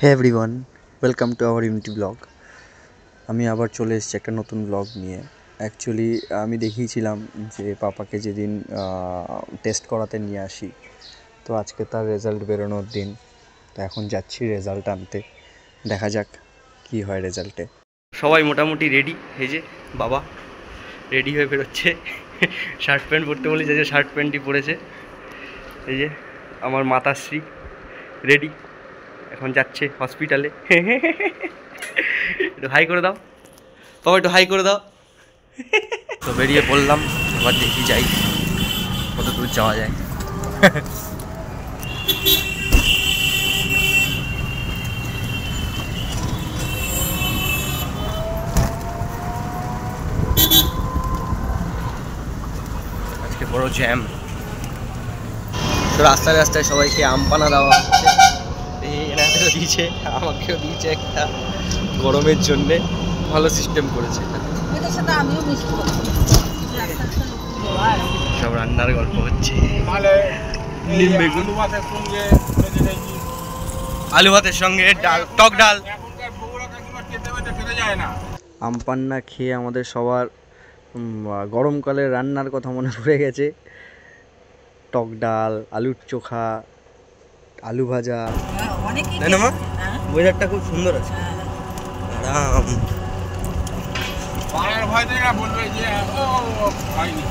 Hey everyone, welcome to our unity blog. আমি আবার চলে এসেছি একটা নতুন ব্লগ নিয়ে। অ্যাকচুয়ালি আমি দেখিয়েছিলাম যে পাপাকে যেদিন টেস্ট করাতে নিয়ে আসি, তো আজকে তার রেজাল্ট বেরোনোর দিন। তো এখন যাচ্ছি রেজাল্ট আনতে, দেখা যাক কি হয় রেজাল্টে। সবাই মোটামুটি রেডি। এই যে বাবা রেডি হয়ে বেরোচ্ছে, শার্ট প্যান্ট পরতে বলি, যে শার্ট প্যান্টই পরেছে। এই যে আমার মাতাশ্রী রেডি, এখন যাচ্ছে হসপিটালে। একটু হাই করে দাও বাবা, একটু হাই করে দাও। তো বেরিয়ে পড়লাম, এবার দেখি যাই কত দূর যাওয়া যায়। আজকে বড় জ্যাম, তো রাস্তায় রাস্তায় সবাইকে আমপানা দেওয়া হচ্ছে। এনাদেরও দিয়েছে, আমাকেও দিয়েছে একটা, গরমের জন্যে ভালো সিস্টেম করেছে। সব রান্নার গল্প হচ্ছে, আলু ভাতের সঙ্গে ডাল, টক ডাল। আমপান্না খেয়ে আমাদের সবার গরমকালের রান্নার কথা মনে পড়ে গেছে। টক ডাল, আলুর চোখা, আলু ভাজা। তাই না মা? ওয়েদারটা খুব সুন্দর আছে, আরাম। পাড়ার ভয় থেকে বলবে যে ও হয়নি,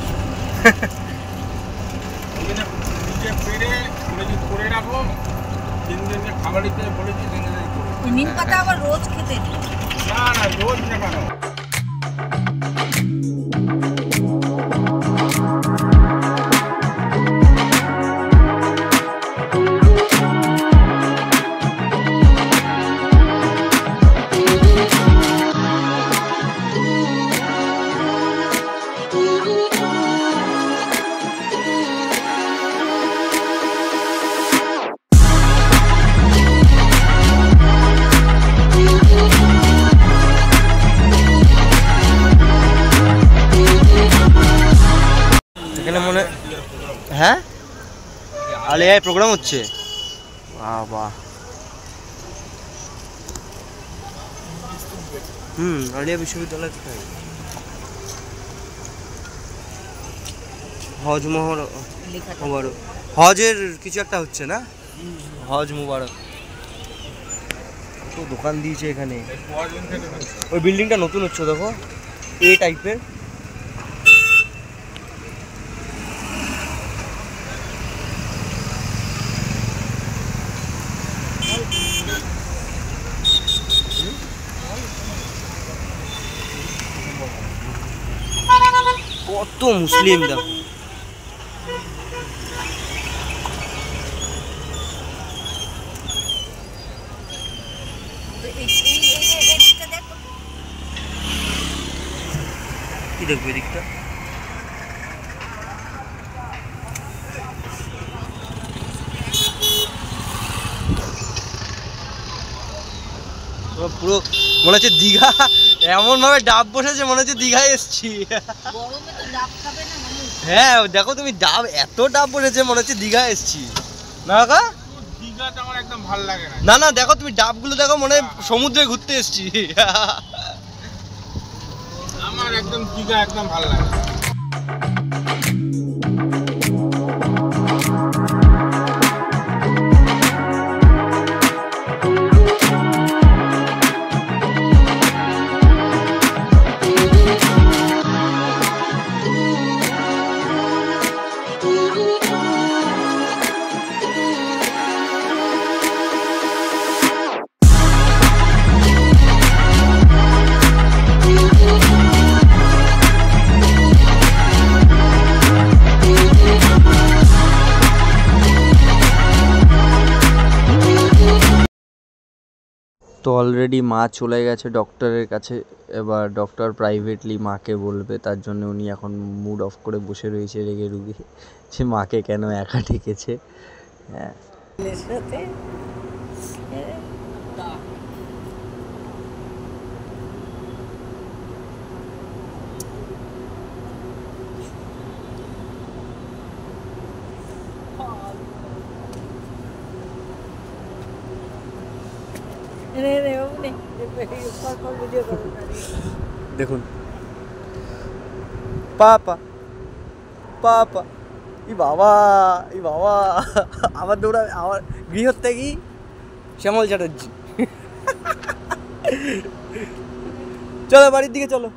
নিজে পেরে করে রাখো। দিন দিন খাবার দিতে বলেছি, নিম পাতা আবার রোজ খেতে নেই। না না, রোজ না কেন। এখানে মনে, হ্যাঁ আলিয়ায় প্রোগ্রাম হচ্ছে। বাহ, আলিয়া বিশ্ববিদ্যালয়। হজ মোবারক, হজের কিছু একটা হচ্ছে না, হজ মুবারক। তো দোকান দিয়েছে এখানে, ওই বিল্ডিংটা নতুন হচ্ছে, দেখো এ টাইপের। কত মুসলিম দেখো। কি দেখবো এদিকটা? পুরো মনে হচ্ছে দীঘা, এমন ভাবে ডাব বসেছে মনে হচ্ছে দীঘায় এসছি। হ্যাঁ দেখো তুমি, ডাব, এত ডাব বসেছে মনে হচ্ছে দীঘায় এসছি। না কাকা, দীঘাটা আমার একদম ভালো লাগে না। না না, দেখো তুমি ডাবগুলো দেখো, মনে হয় সমুদ্রে ঘুরতে এসছি। আমার একদম দীঘা একদম ভালো লাগে। তো অলরেডি মা চলে গেছে ডক্টরের কাছে। এবার ডক্টর প্রাইভেটলি মাকে বলবে, তার জন্য উনি এখন মুড অফ করে বসে রয়েছে রেগে রুগে, যে মাকে কেন একা ডেকেছে। হ্যাঁ, দেখুন পাপা পাপা, ই বাবা ই বাবা, আবার দৌড়া, আমার গৃহত্যাগী শ্যামল চ্যাটার্জি। চলো বাড়ির দিকে চলো,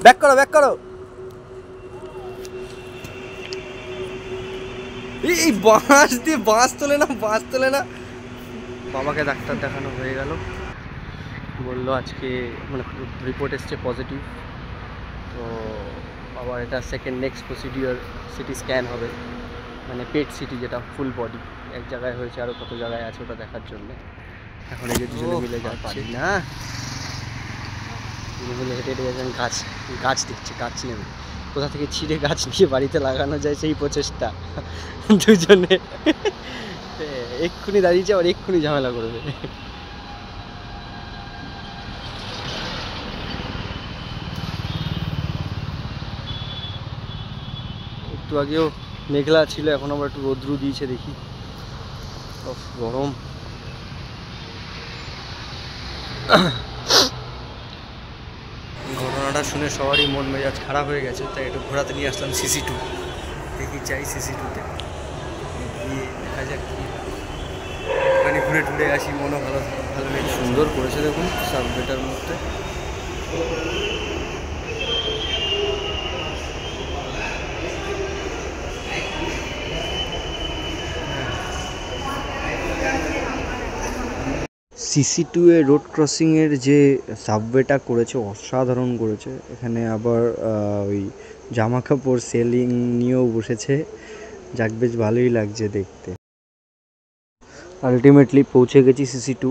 ব্যাক করো ব্যাক করো। এই বাঁশ দিয়ে বাঁশ তোলে না, বাঁশ তোলে না। বাবাকে ডাক্তার দেখানো হয়ে গেল, বললো আজকে মানে রিপোর্ট এসছে পজিটিভ। তো আবার এটা second next procedure CT scan হবে, মানে পেট সিটি, যেটা ফুল বডি। এক জায়গায় হয়েছে, আরও কত জায়গায় আছে ওটা দেখার জন্যে। এখন এই যে দুজনে মিলে যাচ্ছি না, দুজনে মিলে হেঁটে হেঁটে যাচ্ছেন, গাছ দেখছে, গাছ নেবে কোথা থেকে ছিঁড়ে গাছ নিয়ে বাড়িতে লাগানো যায় সেই প্রচেষ্টা দুজনে। এক্ষুনি দাঁড়িয়েছে, আবার এক্ষুনি ঝামেলা করবে। একটু আগেও মেঘলা ছিল, এখন আবার একটু রোদ্রু দিয়েছে, দেখি গরম। ঘটনাটা শুনে সবারই মন মেজাজ খারাপ হয়ে গেছে, তাই একটু ঘোরাতে নিয়ে আসলাম সিসি2। দেখি চাই সিসি2তে গিয়ে দেখা যাক কি, ওখানে ঘুরে টুরে আসি, মনও ভালো ভালো লেগে। সুন্দর করেছে দেখুন সাবওয়েটার মধ্যে। সিসি2 এ রোড ক্রসিংয়ের যে সাবওয়েটা করেছে অসাধারণ করেছে। এখানে আবার ওই জামা কাপড় সেলিং নিয়েও বসেছে, যাক বেশ ভালোই লাগছে দেখতে। আলটিমেটলি পৌঁছে গেছি সিসি2।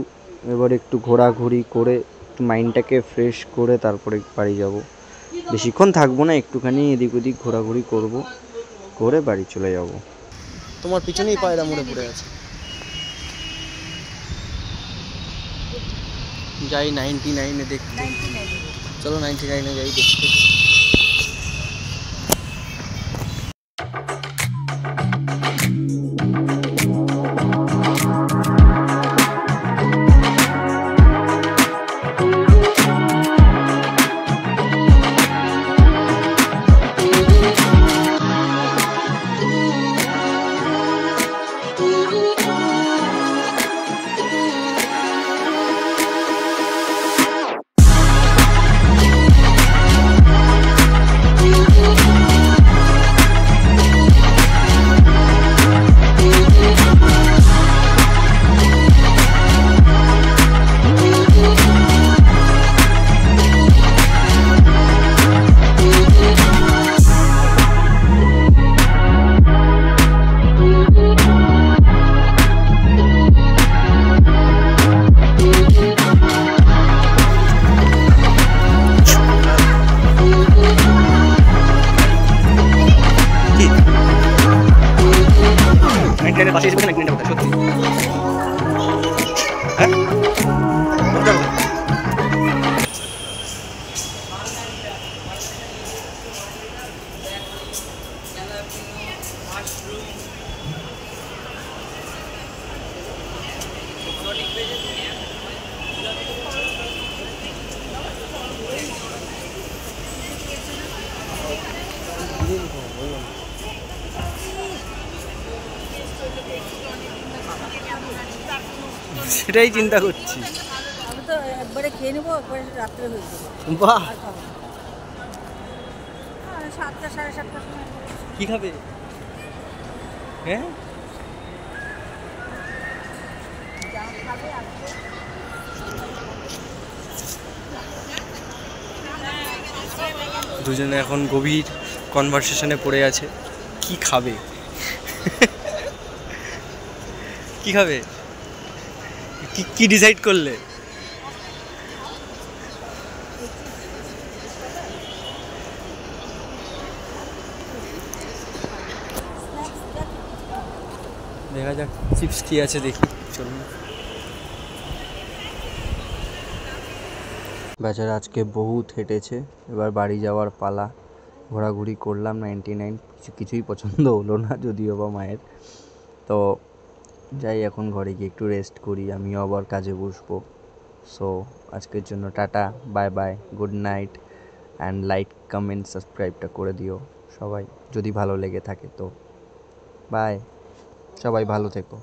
এবার একটু ঘোরাঘুরি করে মাইন্ডটাকে ফ্রেশ করে তারপরে বাড়ি যাব। বেশিক্ষণ থাকবো না, একটুখানি এদিক ওদিক ঘোরাঘুরি করব, করে বাড়ি চলে যাব। তোমার পিছনেই পায়রা মরে পড়ে আছে। যাই 99-এ দেখতে, চলো 99-এ যাই দেখতে। পাশে এসে বসে না সত্যি, হ্যাঁ সেটাই চিন্তা করছি। আমি তো একবারে খেয়ে নেবো, একবারে রাত্রে হয়ে যাবে। বাহ, 7টা 7:30টার সময়। কি খাবে? হ্যাঁ দুজনে এখন গভীর কনভারসেশনে পড়ে আছে, কি খাবে কি খাবে, কি ডিসাইড করলে? দেখা যাক চিপস কি আছে, দেখি চলুন। বেচারা আজকে বহুত হেঁটেছে, এবার বাড়ি যাওয়ার পালা। ঘোরাঘুরি করলাম 99, কিছুই পছন্দ হলো না, যদিও বা মায়ের। তো যাই এখন ঘরে গিয়ে একটু রেস্ট করি, আমিও আবার কাজে বসবো। সো আজকের জন্য tata, bye bye, good night, and like comment সাবস্ক্রাইবটা করে দিও সবাই যদি ভালো লেগে থাকে তো। বাই, সবাই ভালো থেকো।